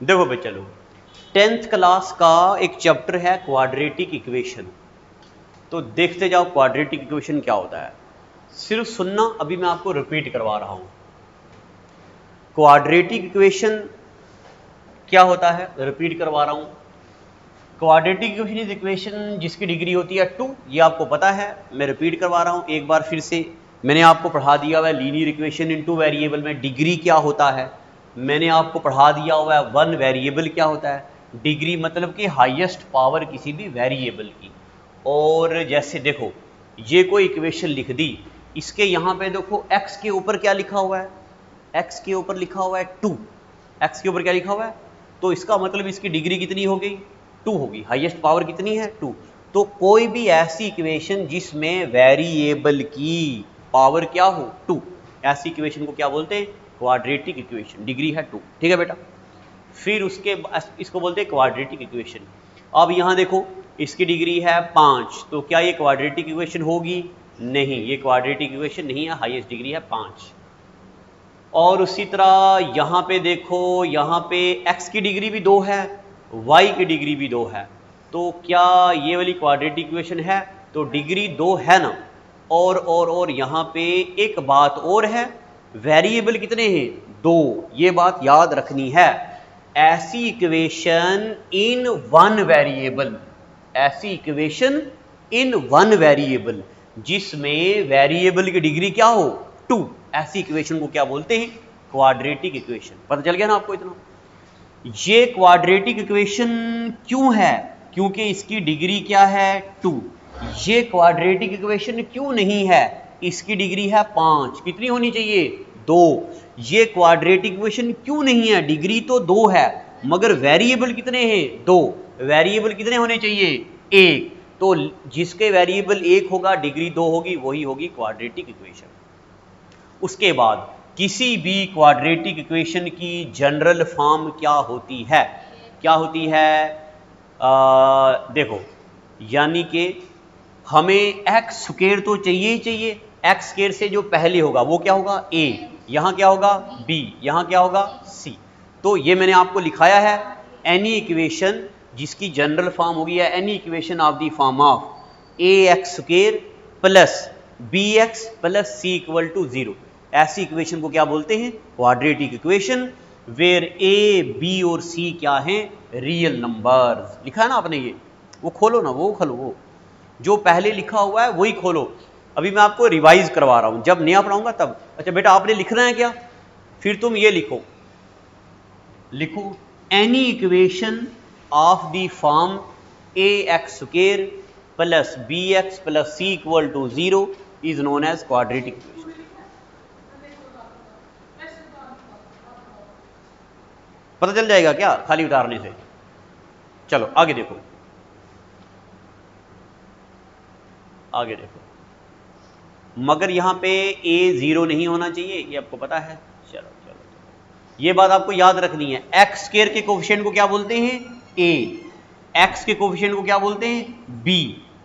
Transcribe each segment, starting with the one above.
देखो भाई चलो, 10th क्लास का एक चैप्टर है क्वाड्रेटिक इक्वेशन। तो देखते जाओ क्वाड्रेटिक इक्वेशन क्या होता है, सिर्फ सुनना, अभी मैं आपको रिपीट करवा रहा हूं। क्वाड्रेटिक इक्वेशन क्या होता है, रिपीट करवा रहा हूं। क्वाड्रेटिक इक्वेशन इज इक्वेशन जिसकी डिग्री होती है 2, ये आपको पता है, मैं रिपीट करवा रहा हूं एक बार फिर से। मैंने आपको पढ़ा दिया हुआ है लीनियर इक्वेशन इन 2 वेरिएबल में डिग्री क्या होता है। मैंने आपको पढ़ा दिया हुआ है 1 वेरिएबल क्या होता है, डिग्री मतलब कि हाईएस्ट पावर किसी भी वेरिएबल की। और जैसे देखो, ये कोई इक्वेशन लिख दी, इसके यहाँ पे देखो x के ऊपर क्या लिखा हुआ है, x के ऊपर लिखा हुआ है 2, x के ऊपर क्या लिखा हुआ है, तो इसका मतलब इसकी डिग्री कितनी हो गई, 2 होगी। हाईएस्ट पावर कितनी है, 2। तो कोई भी ऐसी इक्वेशन जिसमें वेरिएबल की पावर क्या हो, 2, ऐसी इक्वेशन को क्या बोलते हैं, क्वाड्रेटिक इक्वेशन, डिग्री है 2। ठीक है बेटा, फिर उसके इसको बोलते हैं क्वाड्रेटिक इक्वेशन। अब यहाँ देखो, इसकी डिग्री है 5, तो क्या ये क्वाड्रेटिक इक्वेशन होगी, नहीं, ये क्वाड्रेटिक इक्वेशन नहीं है, हाईएस्ट डिग्री है 5। और उसी तरह यहाँ पे देखो, यहाँ पे x की डिग्री भी 2 है, y की डिग्री भी 2 है, तो क्या ये वाली क्वाड्रेटिक इक्वेशन है, तो डिग्री 2 है ना। और यहाँ पे एक बात और है, वेरिएबल कितने हैं, 2, ये बात याद रखनी है। ऐसी इक्वेशन इन 1 वेरिएबल, ऐसी इक्वेशन इन 1 वेरिएबल जिसमें वेरिएबल की डिग्री क्या हो, 2, ऐसी इक्वेशन को क्या बोलते हैं, क्वाड्रेटिक इक्वेशन। पता चल गया ना आपको इतना। ये क्वाड्रेटिक इक्वेशन क्यों है, क्योंकि इसकी डिग्री क्या है, 2। ये क्वाड्रेटिक इक्वेशन क्यों नहीं है, इसकी डिग्री है 5, कितनी होनी चाहिए, 2। ये क्वाड्रेटिक इक्वेशन क्यों नहीं है, डिग्री तो 2 है, मगर वेरिएबल कितने हैं, 2। वेरिएबल कितने होने चाहिए, 1। तो जिसके वेरिएबल 1 होगा, डिग्री 2 होगी, वही होगी क्वाड्रेटिक इक्वेशन। उसके बाद किसी भी क्वाड्रेटिक इक्वेशन की जनरल फॉर्म क्या होती है, क्या होती है, देखो, यानी कि हमें एक्स स्क्वायर तो चाहिए ही चाहिए, एक्स स्क्वायर से जो पहले होगा वो क्या होगा, a, यहाँ क्या होगा, b, यहाँ क्या होगा, c। तो ये मैंने आपको लिखाया है, एनी इक्वेशन जिसकी जनरल फॉर्म होगी, या any equation of the form of A x square plus b x plus c equal to 0, ऐसी इक्वेशन को क्या बोलते हैं, quadratic equation, where A B और सी क्या हैं, रियल नंबर्स। लिखा है ना आपने, ये वो खोलो ना, वो खोलो, वो जो पहले लिखा हुआ है वही खोलो। अभी मैं आपको रिवाइज करवा रहा हूं, जब नया पढ़ाऊंगा तब। अच्छा बेटा, आपने लिखना है क्या, फिर तुम ये लिखो, लिखो any equation of the form a x square plus b x plus c equal to 0 is known as quadratic equation. पता चल जाएगा क्या खाली उतारने से। चलो आगे देखो, आगे देखो, मगर यहां पे a 0 नहीं होना चाहिए, ये आपको पता है। चलो चलो चलो, ये बात आपको याद रखनी है। एक्स स्क्वायर के कोफिशिएंट को क्या बोलते हैं, a, एक्स के कोफिशिएंट को क्या बोलते हैं, b,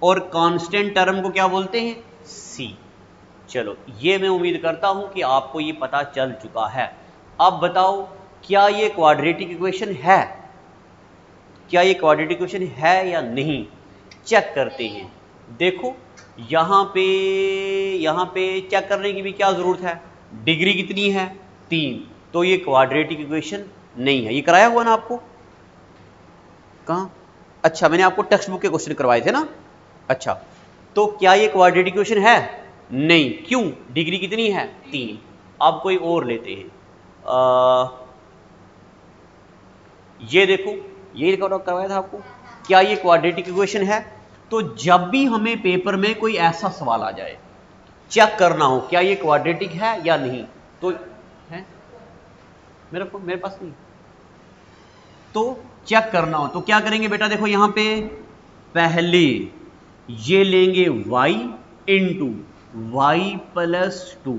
और कांस्टेंट टर्म को क्या बोलते हैं, c। चलो, ये मैं उम्मीद करता हूं कि आपको ये पता चल चुका है। अब बताओ, क्या ये क्वाड्रेटिक इक्वेशन है, क्या ये क्वाड्रेटिक इक्वेशन है या नहीं, चेक करते हैं। देखो यहाँ पे चेक करने की भी क्या जरूरत है, डिग्री कितनी है, 3, तो ये क्वाड्रेटिक इक्वेशन नहीं है। ये कराया हुआ ना आपको, कहाँ, अच्छा मैंने आपको टेक्स्ट बुक के क्वेश्चन करवाए थे ना। अच्छा, तो क्या ये क्वाड्रेटिक इक्वेशन है, नहीं, क्यों, डिग्री कितनी है, 3। अब कोई और लेते हैं, ये देखो, ये करवाया था आपको, क्या ये क्वाड्रेटिक इक्वेशन है। तो जब भी हमें पेपर में कोई ऐसा सवाल आ जाए, चेक करना हो क्या ये क्वाड्रेटिक है या नहीं, तो है मेरे पास नहीं, तो चेक करना हो तो क्या करेंगे बेटा, देखो यहां पे पहले ये लेंगे y इंटू वाई प्लस 2,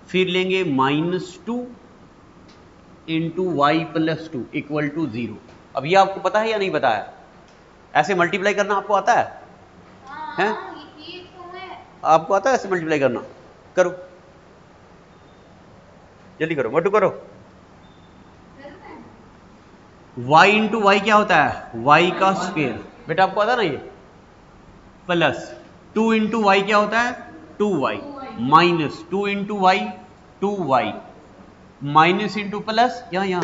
फिर लेंगे -2 into y plus 2 equal to 0। अब ये आपको पता है या नहीं पता है, ऐसे मल्टीप्लाई करना आपको आता है, हैं? आपको आता है ऐसे मल्टीप्लाई करना, करो जल्दी करो, मोटू करो। y इंटू वाई क्या होता है, y का स्क्वायर, बेटा आपको पता ना ये, प्लस 2 इंटू वाई क्या होता है 2y, minus 2 into y 2y, minus into plus, यहाँ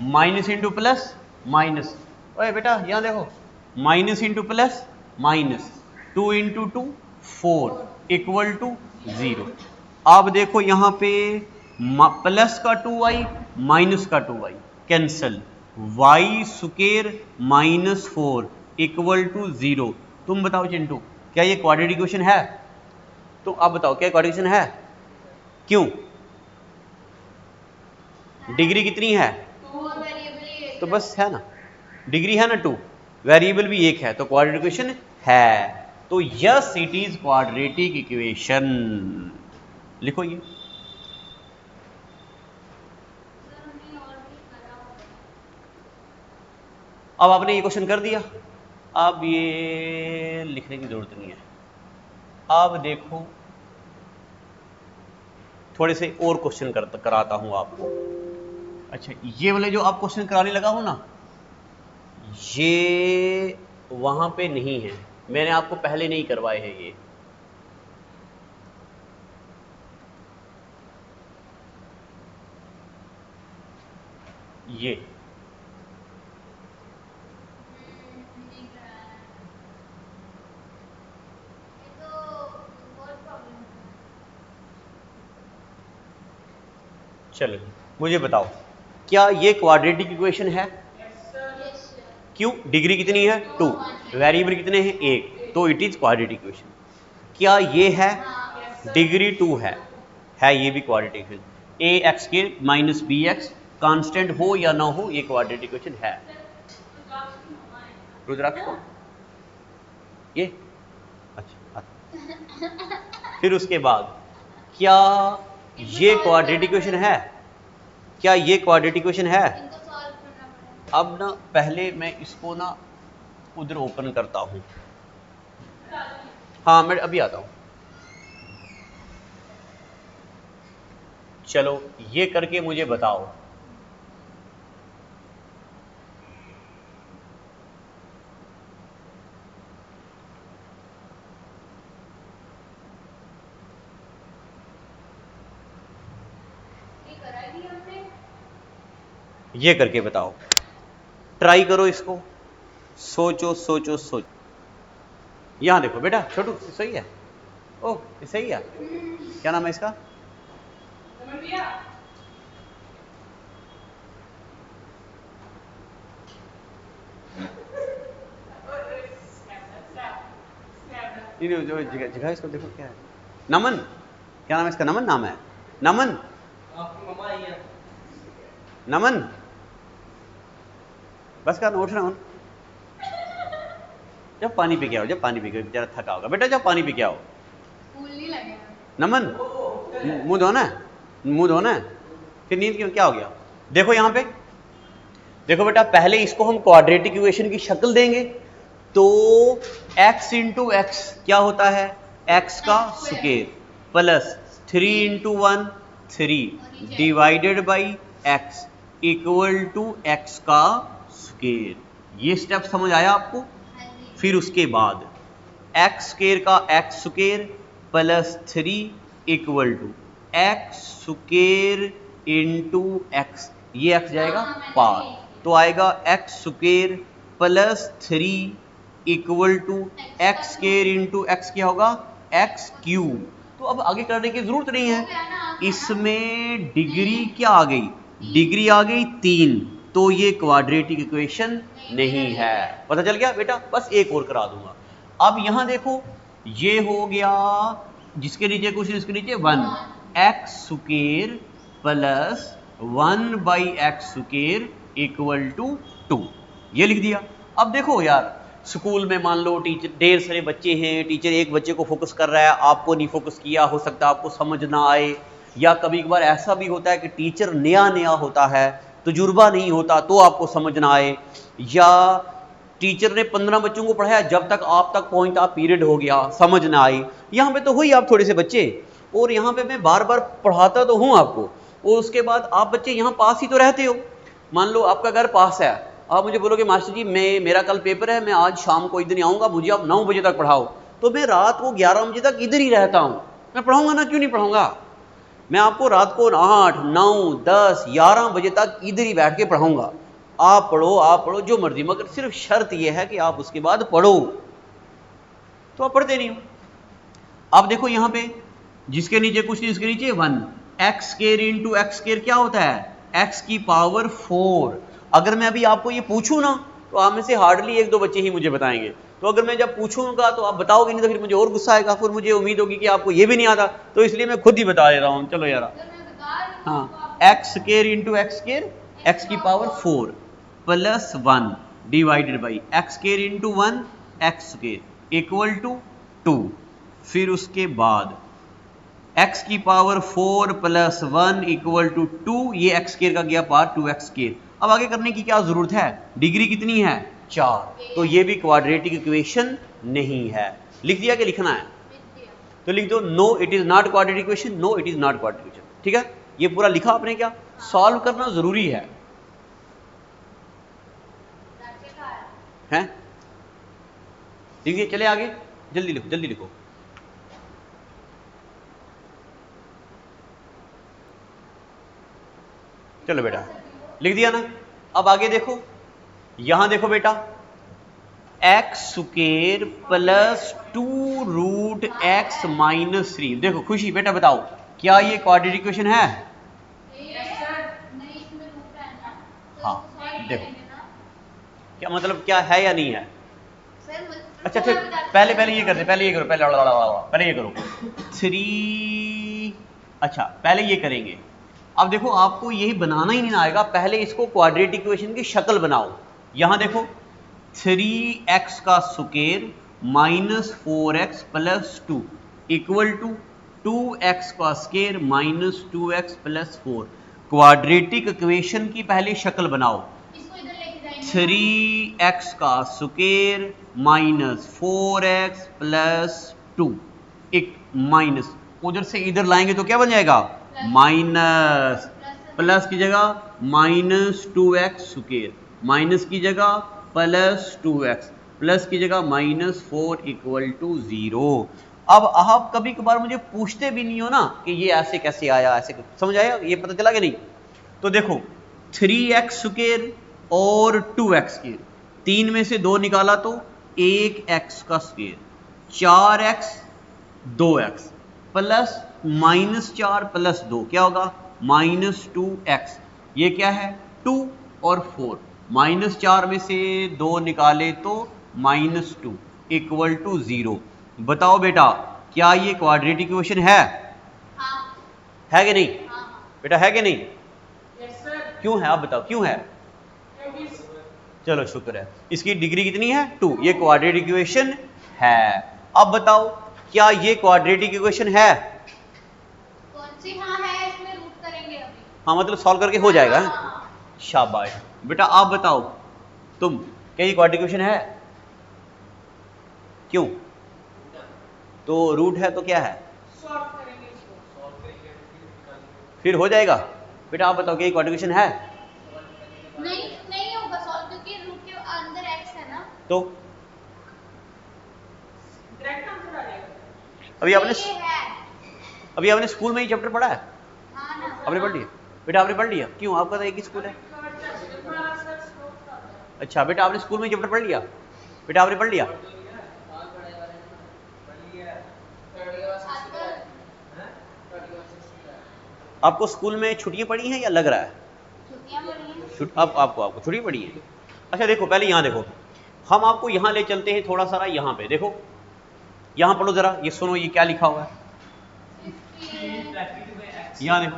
माइनस इंटू प्लस माइनस, ओए बेटा यहाँ देखो, minus into plus minus, 2 into 2 4 equal to 0। अब देखो यहाँ पे प्लस का 2y माइनस का 2y cancel, y square minus 4 equal to 0। तुम बताओ चिंटू, क्या ये क्वाड्रेटिक इक्वेशन है? तो आप बताओ क्या क्वाड्रेटिक इक्वेशन है? क्यों? डिग्री कितनी है? तो बस है ना, डिग्री है ना 2, वेरिएबल भी एक है, तो क्वाड्रेटिक इक्वेशन है। तो yes it is quadratic equation. लिखो ये। अब आपने ये क्वेश्चन कर दिया, अब ये लिखने की जरूरत नहीं है। अब देखो थोड़े से और क्वेश्चन कराता हूं आपको। अच्छा, ये वाले जो आप क्वेश्चन कराने लगा हूं ना, ये वहां पे नहीं है, मैंने आपको पहले नहीं करवाए हैं ये। चलो मुझे बताओ, क्या ये क्वाड्रेटिक इक्वेशन है? क्यों? डिग्री कितनी है 2, वेरिएबल कितने हैं 1, तो इट इज क्वाड्रेटिक इक्वेशन। क्या ये है? डिग्री 2 है ये भी क्वाड्रेटिक इक्वेशन। ए एक्स के माइनस बी एक्स कांस्टेंट हो या ना हो, ये क्वाड्रेटिक इक्वेशन है। रुद्राक्ष ये अच्छा, फिर उसके बाद क्या ये क्वाड्रेटिक इक्वेशन है? क्या ये क्वाड्रेटिक इक्वेशन है? अब ना पहले मैं इसको ना उधर ओपन करता हूं, हाँ मैं अभी आता हूं। चलो ये करके मुझे बताओ, ये करके बताओ, ट्राई करो इसको, सोचो सोचो सोचो। यहां देखो बेटा, छोटू सही है, ओ सही है, क्या नाम है इसका? जो जगह इसको देखो क्या है, नमन, क्या नाम है इसका? नमन नाम है, नमन, नमन बस का उठ रहा हूं, जब पानी पी के आओ, जब पानी पी के, जरा थका होगा बेटा, जब पानी पी के आओ। नमन मुंह धोना है, मुंह धोना है, फिर नींद क्यों, क्या हो गया? देखो यहां पे देखो बेटा, पहले इसको हम क्वाड्रेटिक इक्वेशन की शक्ल देंगे, तो x इंटू एक्स क्या होता है? x का square plus 3 into 1 3 divided by x equal to x का स्क्वायर। ये स्टेप समझ आया आपको? फिर उसके बाद x स्क्वायर का x square plus 3 equal to x square into x, ये x जाएगा पार, तो आएगा x square plus 3 equal to x square into x क्या होगा? X cube. तो अब आगे करने की जरूरत नहीं है, इसमें डिग्री क्या आ गई? डिग्री आ गई 3, तो ये क्वाड्रेटिक इक्वेशन नहीं है। पता चल गया बेटा? बस एक और करा दूंगा। अब यहां देखो, ये हो गया जिसके नीचे कुछ, इसके नीचे 1 x square plus 1 by x square equal to 2, ये लिख दिया। अब देखो यार, स्कूल में मान लो टीचर, ढेर सारे बच्चे हैं, टीचर एक बच्चे को फोकस कर रहा है, आपको नहीं फोकस किया, हो सकता है आपको समझ ना आए, या कभी कभार ऐसा भी होता है कि टीचर नया नया होता है, तजुर्बा नहीं होता, तो आपको समझ ना आए, या टीचर ने 15 बच्चों को पढ़ाया, जब तक आप तक पहुंचता पीरियड हो गया, समझ ना आई। यहाँ पे तो हुई आप थोड़े से बच्चे, और यहाँ पे मैं बार बार पढ़ाता तो हूँ आपको, और उसके बाद आप बच्चे यहाँ पास ही तो रहते हो। मान लो आपका घर पास है, आप मुझे बोलोगे मास्टर जी मेरा कल पेपर है, मैं आज शाम को इधर आऊँगा, मुझे आप 9 बजे तक पढ़ाओ, तो मैं रात को 11 बजे तक इधर ही रहता हूँ, मैं पढ़ाऊँगा ना, क्यों नहीं पढ़ाऊँगा? मैं आपको रात को 8, 9, 10, 11 बजे तक इधर ही बैठ के पढ़ाऊँगा। आप पढ़ो जो मर्जी, मगर सिर्फ शर्त यह है कि आप उसके बाद पढ़ो। तो आप पढ़ते नहीं हो। अब देखो यहाँ पे जिसके नीचे कुछ नहीं, इसके नीचे 1, x square into x square क्या होता है? एक्स की पावर 4। अगर मैं अभी आपको ये पूछूं ना, तो आप में से हार्डली 1-2 बच्चे ही मुझे बताएंगे। तो अगर मैं जब पूछूंगा तो आप बताओगे नहीं, तो फिर मुझे और गुस्सा आएगा, फिर मुझे उम्मीद होगी कि आपको ये भी नहीं आता, तो इसलिए मैं खुद ही बता दे रहा हूँ। चलो यार, हाँ, x square into x square, x की power 4 plus 1 divided by x square into 1 x square equal to 2। फिर उसके बाद x की पावर 4 प्लस 1 इक्वल टू 2, ये एक्स स्क्वायर का गया पार्ट 2x स्क्वायर। अब आगे करने की क्या जरूरत है? डिग्री कितनी है? 4, तो ये भी क्वाड्रेटिक इक्वेशन नहीं है। लिख दिया कि लिखना है? तो लिख दो no it is not quadratic equation, no it is not quadratic equation. ठीक है, ये पूरा लिखा आपने क्या? सॉल्व करना जरूरी है, हैं? लिखिए, चले आगे, जल्दी लिखो, जल्दी लिखो। चलो बेटा, लिख दिया ना? अब आगे देखो, यहां देखो बेटा, x square plus 2 root x minus 3। देखो खुशी बेटा बताओ, क्या ये क्वाड्रेटिक इक्वेशन है? हाँ, देखो क्या मतलब, क्या है या नहीं है? अच्छा फिर पहले ये करते, पहले ये करो, पहले ये करो 3। अच्छा पहले ये करेंगे। अब देखो आपको यही बनाना ही नहीं आएगा, पहले इसको क्वाड्रेटिक इक्वेशन की शक्ल बनाओ। यहां देखो 3x का square minus 4x plus 2 equal to 2x का square minus 2x plus 4। Quadratic equation की पहले शक्ल बनाओ। 3x का स्क्वायर माइनस 4x प्लस 2 एक माइनस, उधर से इधर लाएंगे तो क्या बन जाएगा? माइनस, प्लस की जगह माइनस 2x स्क्वायर, माइनस की जगह प्लस 2x, प्लस की जगह माइनस 4 इक्वल टू 0। अब आप कभी कभार मुझे पूछते भी नहीं हो ना कि ये ऐसे कैसे आया, ऐसे समझ आया, ये पता चला कि नहीं? तो देखो 3x स्क्वायर और 2x स्क्वायर, 3 में से 2 निकाला तो 1x का square, 4x 2x plus minus 4 plus 2 क्या होगा? Minus 2x। ये क्या है? 2 और 4, माइनस 4 में से 2 निकाले तो माइनस 2 इक्वल टू 0। बताओ बेटा, क्या ये क्वाड्रेटिक इक्वेशन है? हाँ। है कि नहीं? हाँ। बेटा है कि नहीं? Yes sir. क्यों है आप बताओ, क्यों है? चलो शुक्र है। इसकी डिग्री कितनी है? 2। ये क्वाड्रेटिक इक्वेशन है। अब बताओ, क्या ये क्वाड्रेटिक इक्वेशन है? कौन सी? हाँ है, इसमें रूट करेंगे अभी। हाँ मतलब सॉल्व करके हो जाएगा। हाँ। शाबाश बेटा, आप बताओ तुम, क्या ये क्वाड्रेटिक इक्वेशन है? क्यों? तो रूट है तो क्या है? सॉल्व करेंगे इसको, फिर हो जाएगा। बेटा आप बताओ, क्या ये क्वाड्रेटिक इक्वेशन है? नहीं होगा सॉल्व, क्योंकि रूट के अंदर x है ना, तो डायरेक्ट आंसर आ जाएगा। अभी आपने स्कूल में ही चैप्टर पढ़ा है? हाँ ना। आपने पढ़ लिया? बेटा आपने पढ़ लिया? क्यों, आपका तो एक ही स्कूल है। अच्छा बेटा, आपने स्कूल में चैप्टर पढ़ लिया? बेटा आपने पढ़ लिया? आपको स्कूल में छुट्टियां पड़ी हैं या लग रहा है? आपको छुट्टी पड़ी है? अच्छा देखो, पहले यहाँ देखो, हम आपको यहाँ ले चलते हैं थोड़ा सारा। यहाँ पे देखो, यहाँ पढ़ो जरा, ये सुनो, ये क्या लिखा हुआ है? यहाँ देखो,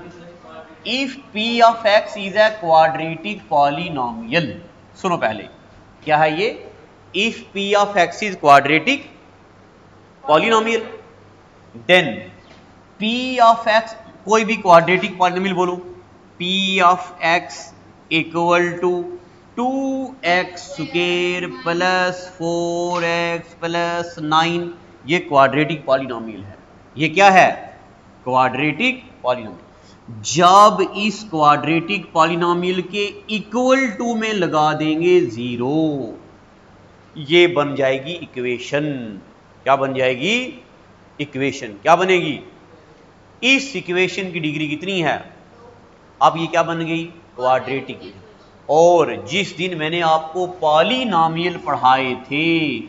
if p of x is a quadratic polynomial. सुनो पहले, क्या है ये? If p of x is quadratic polynomial, then p of x, कोई भी क्वाड्रेटिक पॉलिनोमियल बोलो, p of x equal to 2x square plus 4x plus 9, ये quadratic polynomial है। ये क्या है? Quadratic polynomial. जब इस क्वाड्रेटिक पॉलिनोमियल के इक्वल टू में लगा देंगे 0, ये बन जाएगी इक्वेशन। क्या बन जाएगी? इक्वेशन। क्या बनेगी? इस इक्वेशन की डिग्री कितनी है? अब ये क्या बन गई? क्वाड्रेटिक। और जिस दिन मैंने आपको पॉलिनोमियल पढ़ाए थे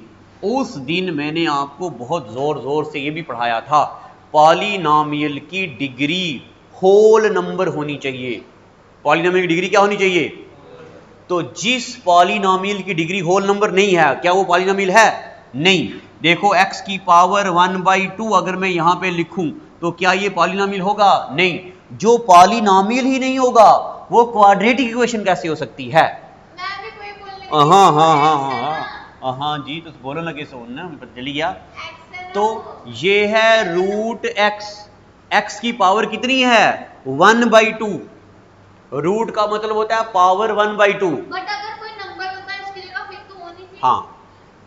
उस दिन मैंने आपको बहुत जोर जोर से ये भी पढ़ाया था, पॉलिनोमियल की डिग्री होल नंबर होनी चाहिए। पॉलिनोमियल की डिग्री क्या होनी चाहिए? तो जिस पॉलिनोमियल की डिग्री होल नंबर नहीं है, क्या वो पॉलिनोमियल है? नहीं। देखो x की पावर 1/2 अगर मैं यहां पे लिखूं तो क्या ये पॉलिनोमियल होगा? नहीं। जो पॉलिनोमियल ही नहीं होगा वो क्वाड्रेटिक इक्वेशन कैसे हो सकती है? हाँ जी, तो बोलो लगे सुनना, पता चली गया। तो ये है x की पावर कितनी है? 1/2। रूट का मतलब होता है पावर 1/2। बट अगर कोई नंबर होता है इसकी जगह फिर तो होनी चाहिए। हाँ,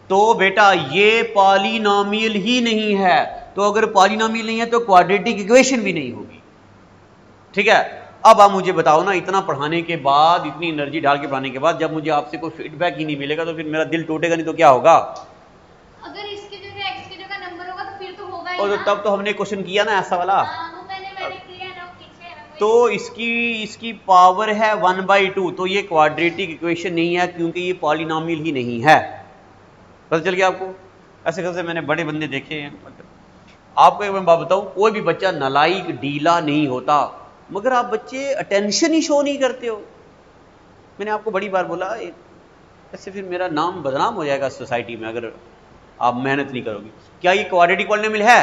तो बेटा ये पॉलिनोमियल ही नहीं है, तो अगर पॉलिनोमियल नहीं है तो क्वाड्रेटिक इक्वेशन भी नहीं होगी। ठीक है, अब आप मुझे बताओ ना, इतना पढ़ाने के बाद, इतनी एनर्जी डाल के पढ़ाने के बाद जब मुझे आपसे कोई फीडबैक ही नहीं मिलेगा तो फिर मेरा दिल टूटेगा नहीं तो क्या होगा? अगर इसकी जगह x की जगह नंबर होगा तो फिर तो होगा ही और ना। तब तो हमने क्वेश्चन किया ना ऐसा वाला। वो मैंने किया ना पीछे। तो इसकी पावर है 1/2, तो ये क्वाड्रेटिक इक्वेशन नहीं है क्योंकि ये पॉलिनोमियल ही नहीं है। पता चल गया आपको? ऐसे कैसे मैंने बड़े बंदे देखे हैं। आपको एक बात बताऊं, कोई भी बच्चा नालायक ढीला नहीं होता, मगर आप बच्चे अटेंशन ही शो नहीं करते हो। मैंने आपको बड़ी बार बोला, ऐसे फिर मेरा नाम बदनाम हो जाएगा सोसाइटी में अगर आप मेहनत नहीं करोगे। क्या ये क्वाड्रेटिक पॉलिनोमियल है?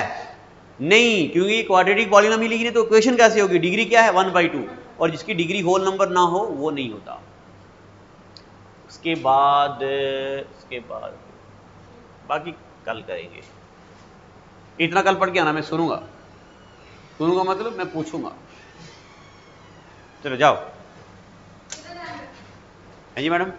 नहीं, क्योंकि क्वाड्रेटिक पॉलिनोमियल ही नहीं तो इक्वेशन कैसे होगी? डिग्री क्या है? 1/2। और जिसकी डिग्री होल नंबर ना हो वो नहीं होता। उसके बाद बाकी कल करेंगे। इतना कल पढ़ के आना, मैं सुनूंगा मतलब मैं पूछूंगा। चलो जाओ। है जी मैडम।